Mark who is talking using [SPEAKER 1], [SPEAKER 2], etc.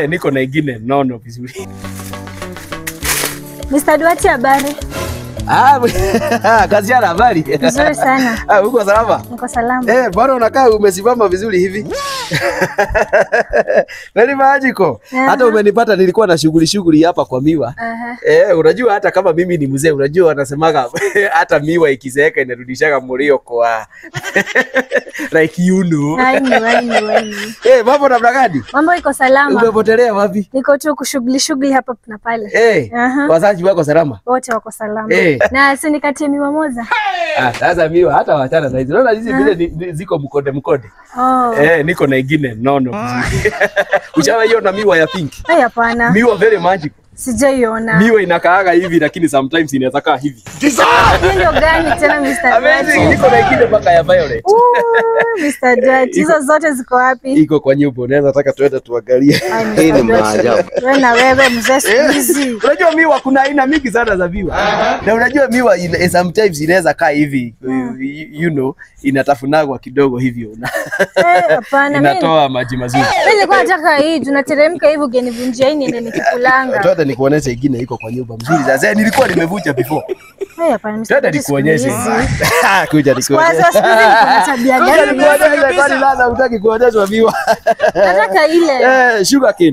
[SPEAKER 1] Niko na ingine nono vizuri.
[SPEAKER 2] Mr. Duarte, habari?
[SPEAKER 1] Kazi yana habari.
[SPEAKER 2] Nzuri sana.
[SPEAKER 1] Uko salama?
[SPEAKER 2] Niko salama.
[SPEAKER 1] Bwana unakaa umesimama vizuri hivi. Nani majiko? Hata umenipata nilikuwa na shughuli hapa kwa miwa. Unajua hata kama mimi ni mzee, unajua wanasemaga hata miwa ikizeeka inarudishaga mlio kwa like you know.
[SPEAKER 2] I know.
[SPEAKER 1] Mambo namna gani?
[SPEAKER 2] Mambo iko salama.
[SPEAKER 1] Umepotelea wapi?
[SPEAKER 2] Niko tu shughuli hapa na pale.
[SPEAKER 1] Wazazi wako salama?
[SPEAKER 2] Wote wako salama. Na si nikatie miwa moja.
[SPEAKER 1] Sasa miwa hata wachana na hizo. Unaona hizi vile ziko mkonde. Niko na ingine nono vizuri. Ushawaona miwa ya pink?
[SPEAKER 2] Hapana.
[SPEAKER 1] Miwa very magical.
[SPEAKER 2] Sijaiona.
[SPEAKER 1] Miwa inakaaga hivi lakini sometimes inaweza kaa hivi.
[SPEAKER 2] Ndio gani tena Mr.
[SPEAKER 1] Amazing, niko na ingine mpaka ya violet.
[SPEAKER 2] Mr. Duarte, hizo zote ziko wapi?
[SPEAKER 1] Iko kwa nyumba, unaweza taka tuende tuangalie.
[SPEAKER 2] Hii ni maajabu. Wewe na wewe mzee sikizi.
[SPEAKER 1] Unajua miwa kuna aina mingi sana za miwa. Na unajua miwa sometimes inaweza kaa hivi, you know, inatafunagwa kidogo hivyo.
[SPEAKER 2] Hapana,
[SPEAKER 1] inatoa maji mazuri.
[SPEAKER 2] Mimi nilikuwa nataka hii, tunateremka hivyo ugenivunjia hii niende nikikulanga.
[SPEAKER 1] Twende nikuoneshe ingine iko kwa nyumba mzuri. Sasa nilikuwa nimevunja before.
[SPEAKER 2] Hapana, Mr.
[SPEAKER 1] Twende nikuonyeshe. Kuja nikuonyeshe.
[SPEAKER 2] Kwanza siku hizi kuna tabia gani?
[SPEAKER 1] Kwani lazima utaki kuonyeshwa miwa.
[SPEAKER 2] Nataka ile.
[SPEAKER 1] Sugar cane.